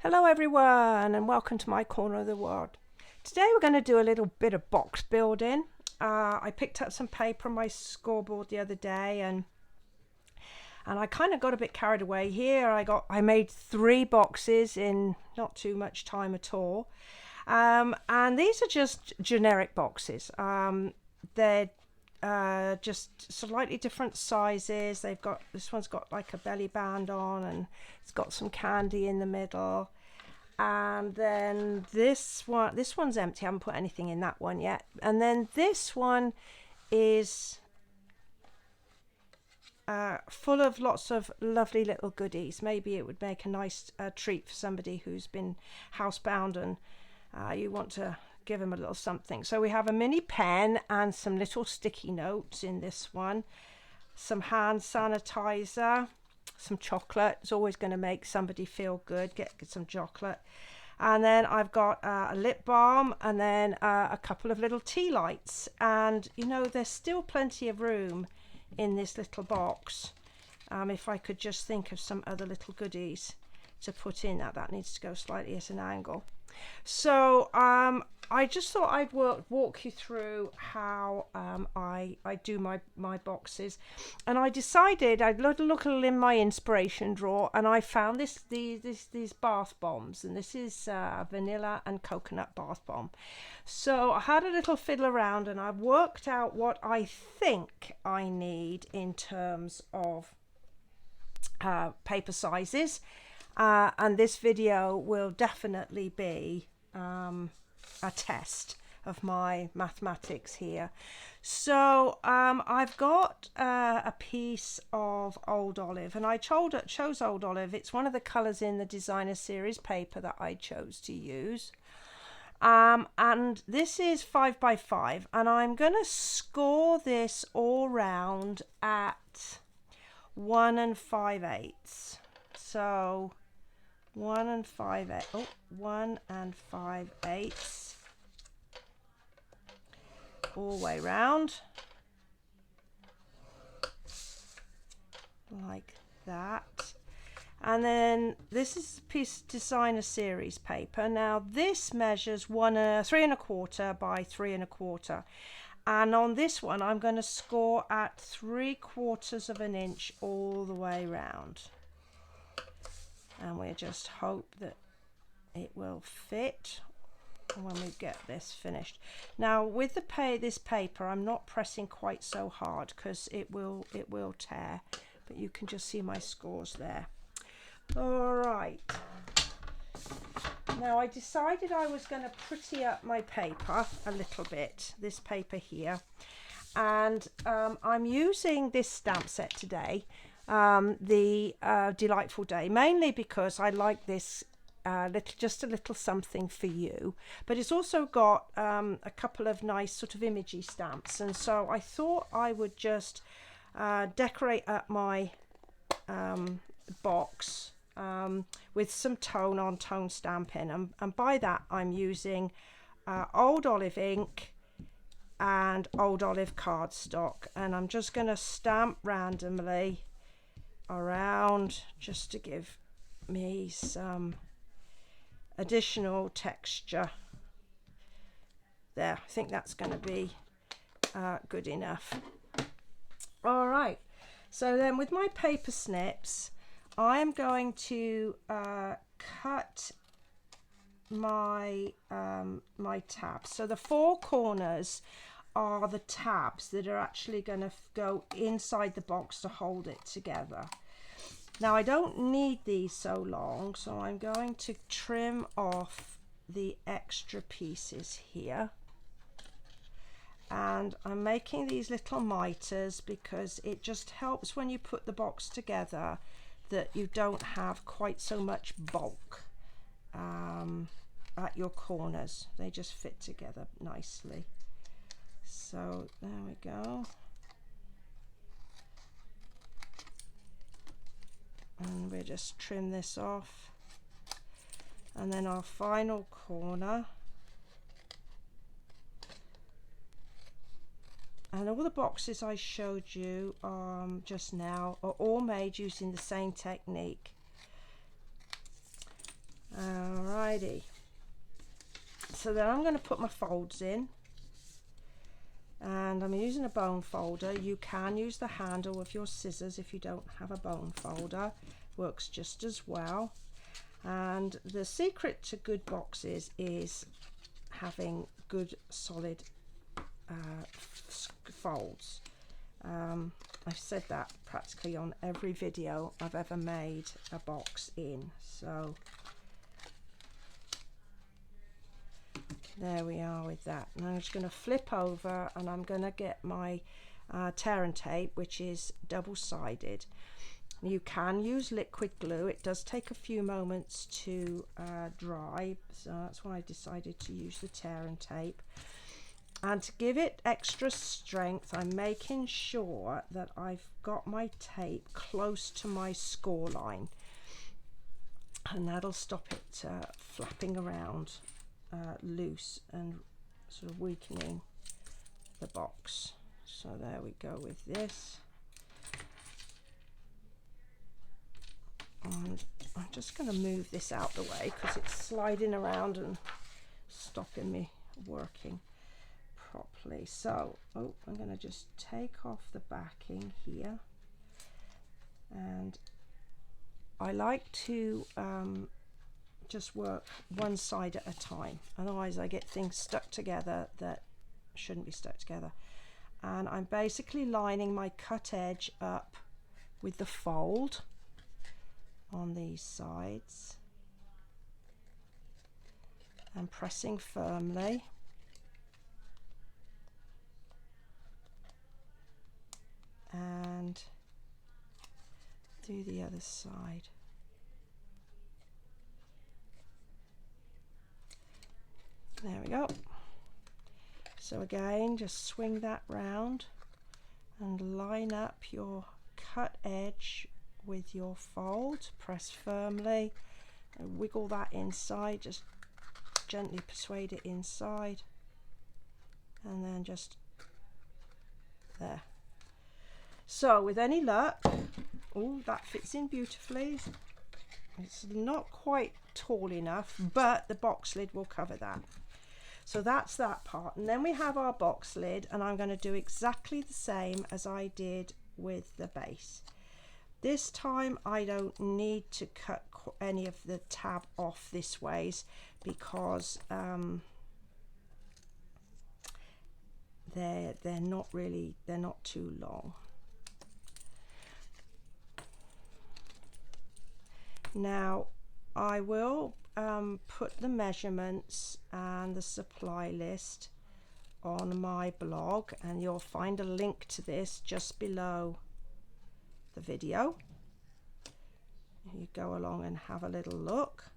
Hello everyone and welcome to my corner of the world. Today we're going to do a little bit of box building. I picked up some paper on my scoreboard the other day and I kind of got a bit carried away here. I made 3 boxes in not too much time at all. And these are just generic boxes. They're just slightly different sizes. This one's got like a belly band on and it's got some candy in the middle, and then this one's empty. I haven't put anything in that one yet. And then this one is full of lots of lovely little goodies. Maybe it would make a nice treat for somebody who's been housebound and you want to give them a little something. So we have a mini pen and some little sticky notes in this one, some hand sanitizer, some chocolate. It's always going to make somebody feel good. Get some chocolate. And then I've got a lip balm, and then a couple of little tea lights. And you know, there's still plenty of room in this little box. If I could just think of some other little goodies to put in. That needs to go slightly at an angle. So I just thought I'd walk you through how I do my boxes, and I decided I'd look a little in my inspiration drawer, and I found these bath bombs, and this is vanilla and coconut bath bomb. So I had a little fiddle around and I've worked out what I think I need in terms of paper sizes. And this video will definitely be a test of my mathematics here. So I've got a piece of Old Olive, and I chose Old Olive. It's one of the colours in the designer series paper that I chose to use. And this is 5x5, and I'm going to score this all round at 1 5/8. So 1 5/8 all the way round like that. And then this is a piece of designer series paper. Now this measures 3 1/4 by 3 1/4, and on this one I'm going to score at 3/4 of an inch all the way round. And we just hope that it will fit when we get this finished. Now with this paper, I'm not pressing quite so hard because it will tear, but you can just see my scores there. All right. Now I decided I was going to pretty up my paper a little bit, this paper here, and I'm using this stamp set today. The Delightful Day, mainly because I like this just a little something for you, but it's also got a couple of nice sort of imagey stamps, and so I thought I would just decorate up my box with some tone stamping, and by that I'm using Old Olive ink and Old Olive cardstock, and I'm just going to stamp randomly around just to give me some additional texture there. I think that's going to be good enough. All right, so then with my paper snips I am going to cut my my tabs. So the 4 corners are the tabs that are actually going to go inside the box to hold it together. Now I don't need these so long, so I'm going to trim off the extra pieces here, and I'm making these little miters because it just helps when you put the box together that you don't have quite so much bulk at your corners. They just fit together nicely. So there we go. And we'll just trim this off, and then our final corner. And all the boxes I showed you just now are all made using the same technique. Alrighty. So then I'm going to put my folds in, and I'm using a bone folder. You can use the handle of your scissors if you don't have a bone folder. Works just as well. And the secret to good boxes is having good solid folds. I've said that practically on every video I've ever made a box in. So there we are with that. And I'm just going to flip over, and I'm going to get my tear and tape, which is double-sided. You can use liquid glue. It does take a few moments to dry, so that's why I decided to use the tear and tape. And to give it extra strength, I'm making sure that I've got my tape close to my score line, and that'll stop it flapping around loose and sort of weakening the box. So there we go with this. And I'm just going to move this out the way because it's sliding around and stopping me working properly. So I'm going to just take off the backing here, and I like to just work one side at a time, otherwise I get things stuck together that shouldn't be stuck together. And I'm basically lining my cut edge up with the fold on these sides and pressing firmly. And do the other side. There we go. So again, just swing that round and line up your cut edge with your fold. Press firmly and wiggle that inside. Just gently persuade it inside, and then just there. So with any luck, oh, that fits in beautifully. It's not quite tall enough, but the box lid will cover that. So that's that part. And then we have our box lid, and I'm going to do exactly the same as I did with the base. This time I don't need to cut any of the tab off this ways because they're not too long. Now I will put the measurements and the supply list on my blog, and you'll find a link to this just below the video. You go along and have a little look.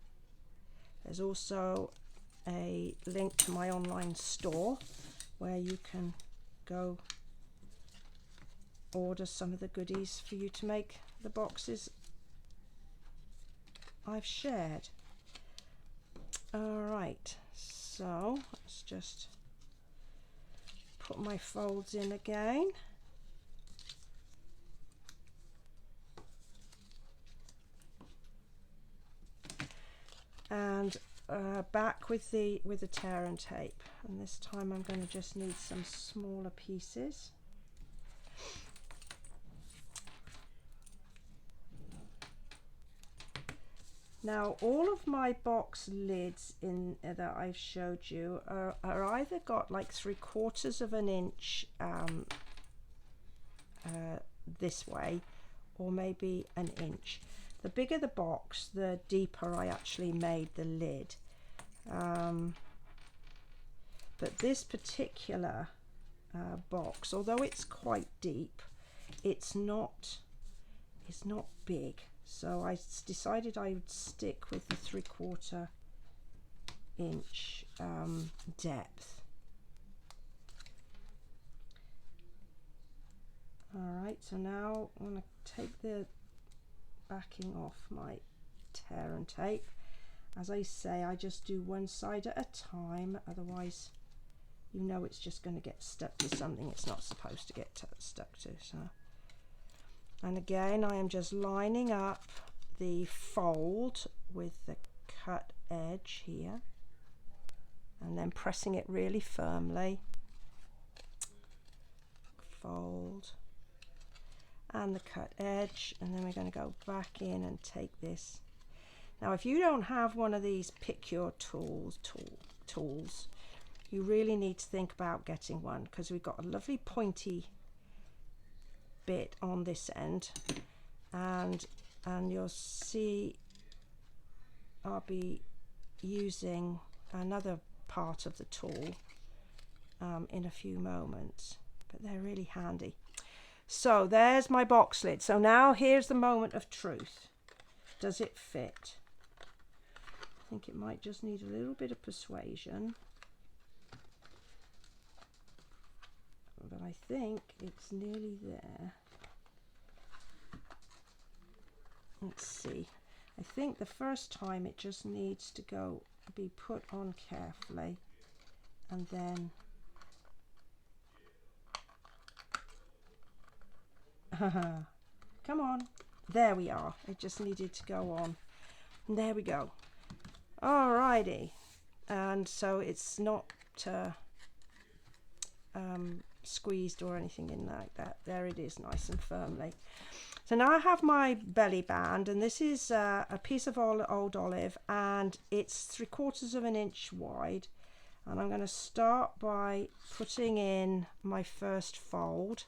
There's also a link to my online store where you can go order some of the goodies for you to make the boxes I've shared. Alright, so let's just put my folds in again. And back with the tear and tape, and this time I'm going to just need some smaller pieces. Now all of my box lids in that I've showed you are either got like 3/4 of an inch this way, or maybe an inch. The bigger the box, the deeper I actually made the lid. But this particular box, although it's quite deep, it's not big. So I decided I would stick with the 3/4 inch depth. Alright, so now I'm going to take the backing off my tear and tape. As I say, I just do one side at a time, otherwise you know it's just going to get stuck to something it's not supposed to get stuck to. So, and again I am just lining up the fold with the cut edge. edge here, and then pressing it really firmly. Fold and the cut edge, and then we're going to go back in and take this. Now if you don't have one of these pick your tools, you really need to think about getting one, because we've got a lovely pointy bit on this end, and you'll see I'll be using another part of the tool in a few moments, but they're really handy. So there's my box lid. So now here's the moment of truth. Does it fit? I think it might just need a little bit of persuasion, but I think it's nearly there. Let's see. I think the first time it just needs to be put on carefully, and then come on, there we are. It just needed to go on, and there we go. Alrighty, and so it's not squeezed or anything in like that. There it is, nice and firmly. So now I have my belly band, and this is a piece of old olive, and it's 3/4 inch wide, and I'm going to start by putting in my first fold,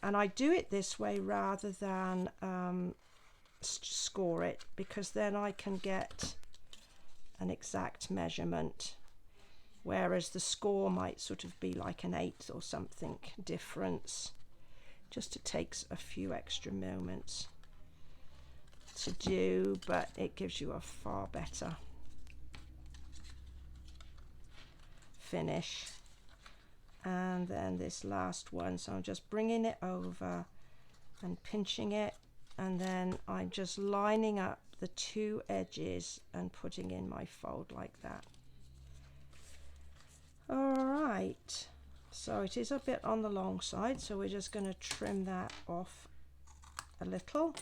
and I do it this way rather than score it, because then I can get an exact measurement, whereas the score might sort of be like an 1/8 or something difference. Just it takes a few extra moments to do, but it gives you a far better finish. And then this last one, so I'm just bringing it over and pinching it, and then I'm just lining up the two edges and putting in my fold like that. All right. So it is a bit on the long side, so we're just going to trim that off a little,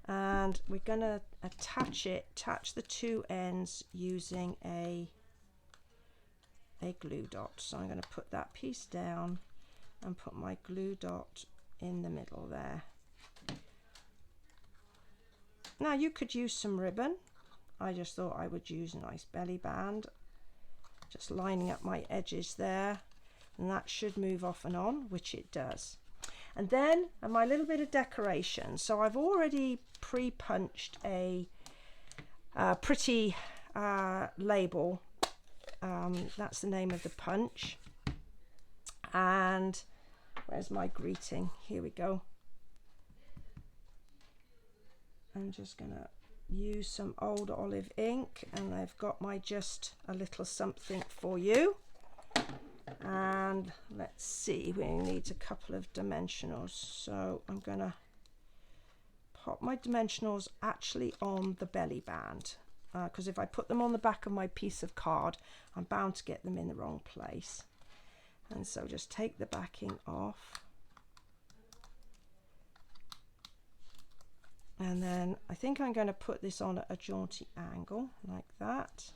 and we're going to attach the two ends using a glue dot. So I'm going to put that piece down and put my glue dot in the middle there. Now you could use some ribbon. I just thought I would use a nice belly band, just lining up my edges there. And that should move off and on, which it does. And then my little bit of decoration. So I've already pre-punched a pretty label. That's the name of the punch. And where's my greeting? Here we go. I'm just gonna use some old olive ink, and I've got my just a little something for you. And let's see, we need a couple of dimensionals, so I'm gonna pop my dimensionals actually on the belly band, because if I put them on the back of my piece of card, I'm bound to get them in the wrong place. And so just take the backing off, and then I think I'm going to put this on at a jaunty angle like that.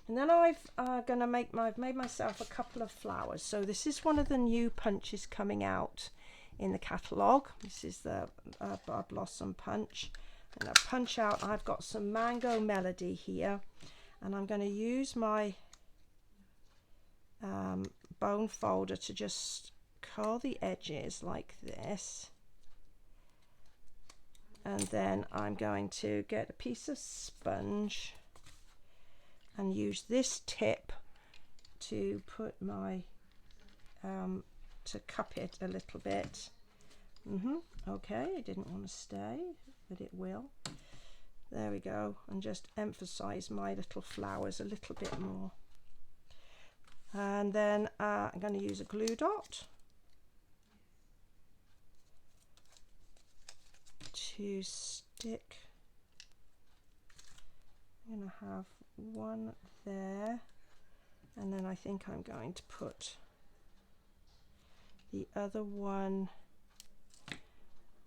And then I've made myself a couple of flowers. So this is one of the new punches coming out in the catalogue. This is the Blossom punch. And I punch out, I've got some Mango Melody here, and I'm going to use my bone folder to just curl the edges like this. And then I'm going to get a piece of sponge and use this tip to put my to cup it a little bit. Okay, it didn't want to stay, but it will. There we go, and just emphasize my little flowers a little bit more. And then I'm going to use a glue dot to stick. I'm going to have one there, and then I think I'm going to put the other one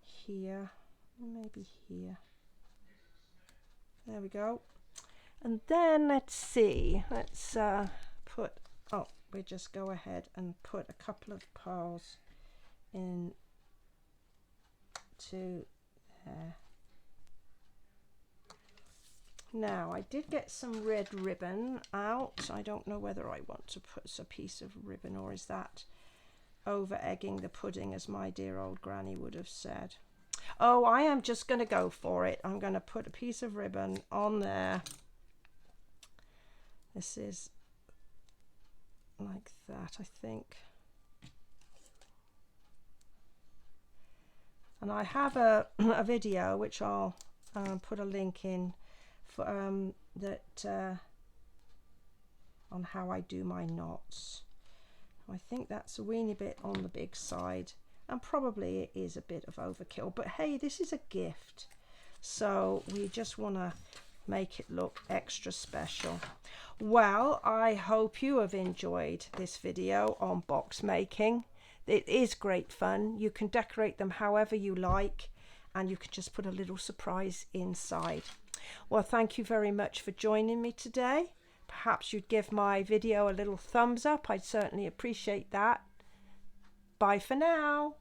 here, maybe here. There we go. And then let's see, let's put, oh, we just go ahead and put a couple of pearls in to there. Now I did get some red ribbon out. I don't know whether I want to put a piece of ribbon, or is that over egging the pudding, as my dear old granny would have said. Oh, I am just going to go for it. I'm going to put a piece of ribbon on there. This is like that, I think. And I have a video which I'll put a link in for on how I do my knots. I think that's a weeny bit on the big side, and probably it is a bit of overkill, but hey, this is a gift, so we just want to make it look extra special. Well, I hope you have enjoyed this video on box making. It is great fun. You can decorate them however you like, and you can just put a little surprise inside. Well, thank you very much for joining me today. Perhaps you'd give my video a little thumbs up. I'd certainly appreciate that. Bye for now.